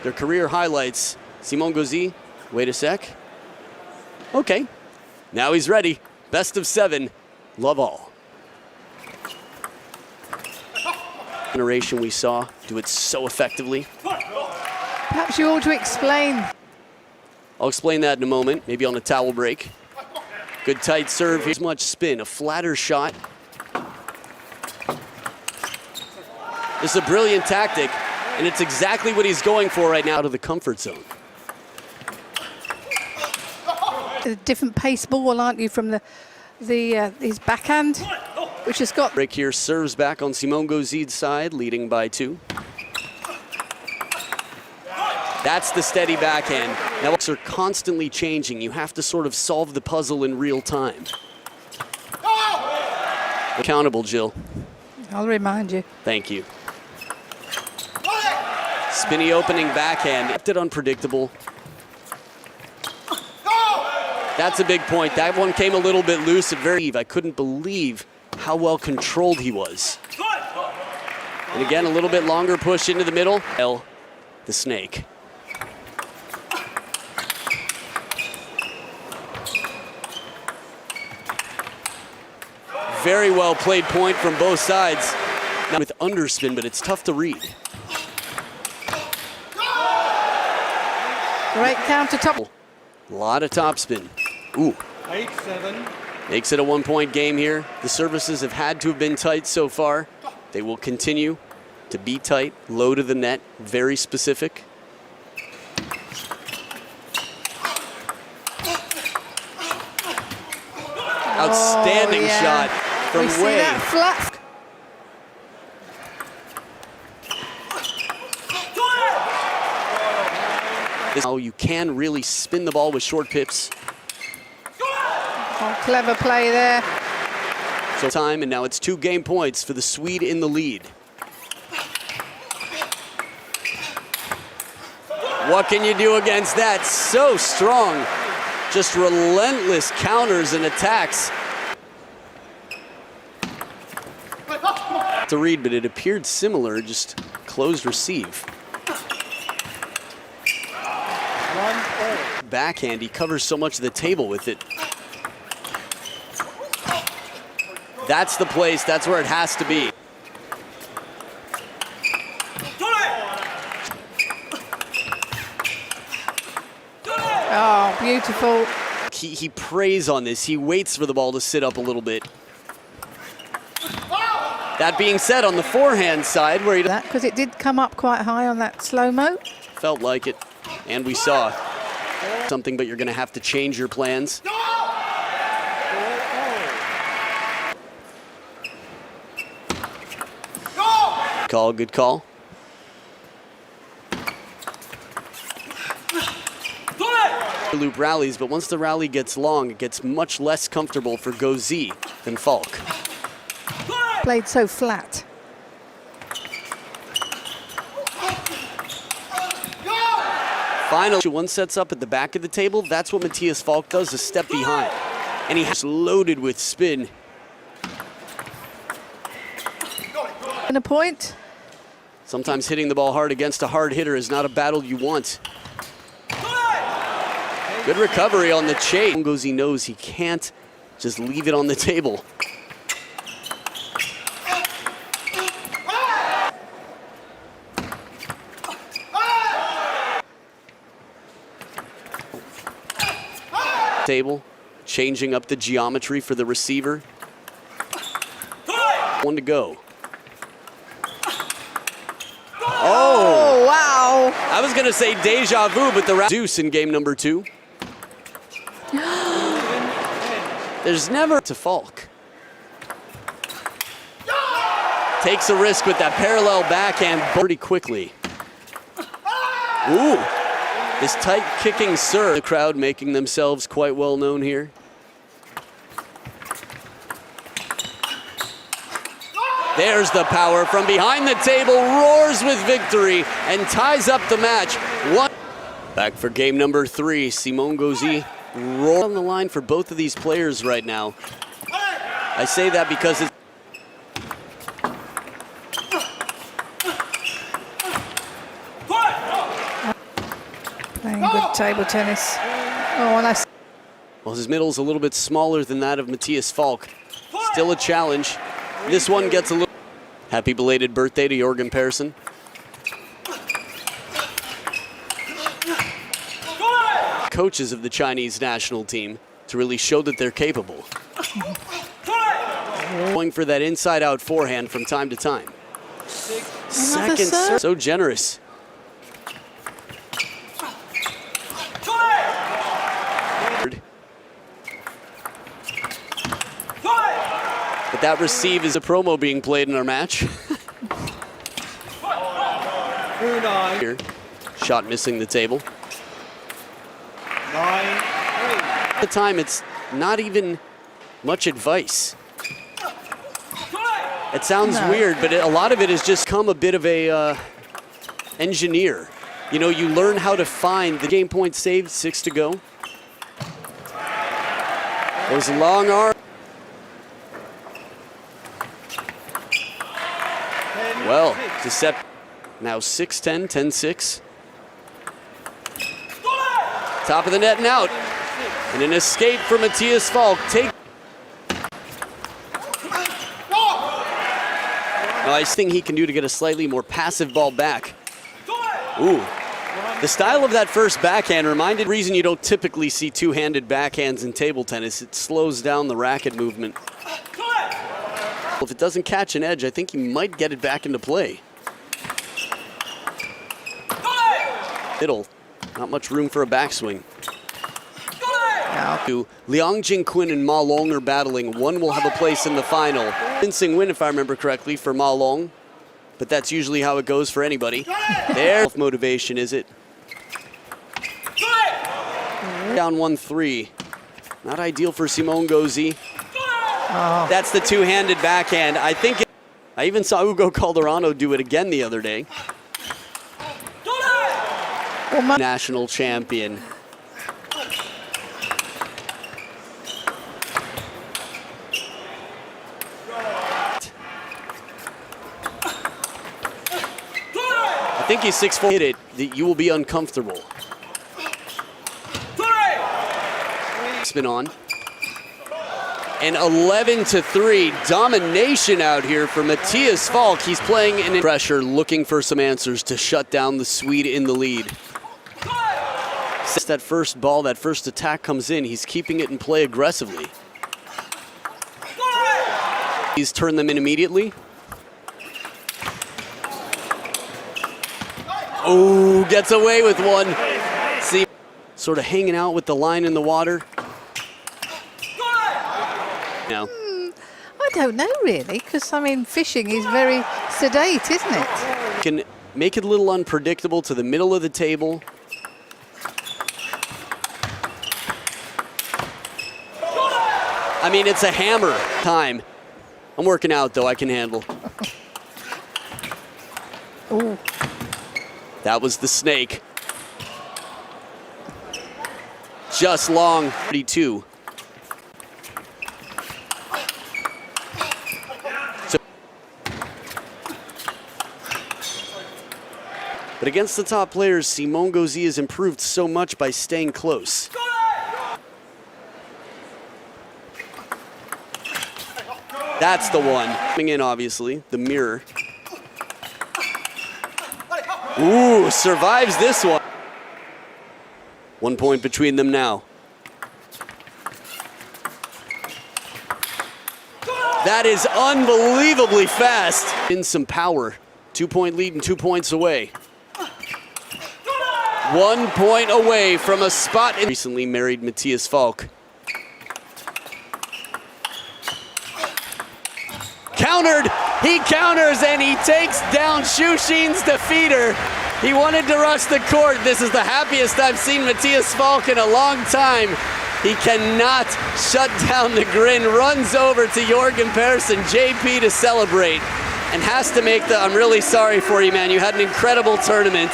Their career highlights. Simon Gauzy, wait a sec. Okay, now he's ready. Best of 7, love all. Generation we saw do it so effectively. Perhaps you ought to explain. I'll explain that in a moment, maybe on a towel break. Good tight serve, here's much spin, a flatter shot. This is a brilliant tactic, and it's exactly what he's going for right now, out of the comfort zone. A different pace ball, aren't you, from his backhand, which has got... Break here, serves back on Simon Gauzy's side, leading by 2. That's the steady backhand. Now, are constantly changing. You have to sort of solve the puzzle in real time. Accountable, Jill. I'll remind you. Thank you. Spinny opening backhand, kept it unpredictable. That's a big point. That one came a little bit loose at very. I couldn't believe how well controlled he was. And again, a little bit longer push into the middle. The snake. Very well played point from both sides. Now with underspin, but it's tough to read. Great counter top. A lot of topspin. Ooh. 8-7. Makes it a 1-point game here. The services have had to have been tight so far. They will continue to be tight, low to the net, very specific. Outstanding shot from we see way. that flat. How you can really spin the ball with short pips. Oh, clever play there. So time, and now it's 2 game points for the Swede in the lead. What can you do against that? So strong. Just relentless counters and attacks. To read, but it appeared similar, just closed receive. Backhand, he covers so much of the table with it. That's the place, that's where it has to be. Oh, beautiful. He preys on this, he waits for the ball to sit up a little bit. That being said, on the forehand side, where he That because it did come up quite high on that slow-mo. felt like it, and we saw something, but you're going to have to change your plans. Call, good call. Loop rallies, but once the rally gets long, it gets much less comfortable for Gauzy than Falck. Played so flat. Final one sets up at the back of the table. That's what Mattias Falck does, a step behind. And he has loaded with spin. And a point. Sometimes hitting the ball hard against a hard hitter is not a battle you want. Good recovery on the chase. Gauzy knows he can't just leave it on the table. Table, changing up the geometry for the receiver. 1 to go. Oh, wow. I was gonna say deja vu, but the deuce in game number 2. There's never to Falck. Takes a risk with that parallel backhand pretty quickly. Ooh, this tight kicking serve. The crowd making themselves quite well known here. There's the power from behind the table, roars with victory and ties up the match. Back for game number 3, Simon Gauzy roll on the line for both of these players right now. I say that because it's Playing good table tennis. Oh, and Well, his middle's a little bit smaller than that of Mattias Falck. Still a challenge. This one gets a little... Happy belated birthday to Jorgen Persson. Coaches of the Chinese national team to really show that they're capable. Going for that inside-out forehand from time to time. Second serve. So generous. But that receive is a promo being played in our match. Here, shot missing the table. At the time, it's not even much advice. It sounds weird, but a lot of it has just come a bit of a engineer. You know, you learn how to find the game point saved, 6 to go. Those long arms. Well, Deception now 6-10, 10-6. Top of the net and out. And an escape for Mattias Falck. Nice thing he can do to get a slightly more passive ball back. Ooh. The style of that first backhand reminded the reason you don't typically see two-handed backhands in table tennis. It slows down the racket movement. If it doesn't catch an edge, I think he might get it back into play. Middle, not much room for a backswing. Liang Jingquin and Ma Long are battling. One will have a place in the final. Convincing win, if I remember correctly, for Ma Long. But that's usually how it goes for anybody. There's motivation, is it? Down 1-3. Not ideal for Simon Gauzy. That's the two-handed backhand. I even saw Hugo Calderano do it again the other day. National champion. I think he's 6'4". Hit it, that you will be uncomfortable. Spin on. And 11-3 domination out here for Mattias Falck. He's playing in pressure, looking for some answers to shut down the Swede in the lead. Since that first ball, that first attack comes in, he's keeping it in play aggressively. He's turned them in immediately. Oh, gets away with one. See, sort of hanging out with the line in the water. No. I don't know really, because I mean, fishing is very sedate, isn't it? Can make it a little unpredictable to the middle of the table. I mean, it's a hammer time. I'm working out though, I can handle. Ooh. That was the snake. Just long, 32. But against the top players, Simon Gauzy has improved so much by staying close. That's the one. Coming in, obviously, the mirror. Ooh, survives this one. 1 point between them now. That is unbelievably fast. In some power. 2-point lead and 2 points away. 1 point away from a spot. Recently married Mattias Falck. Countered, he counters and he takes down Shushin's defeater. He wanted to rush the court. This is the happiest I've seen Mattias Falck in a long time. He cannot shut down the grin, runs over to Jorgen Persson, JP, to celebrate, and has to make the, I'm really sorry for you, man. You had an incredible tournament.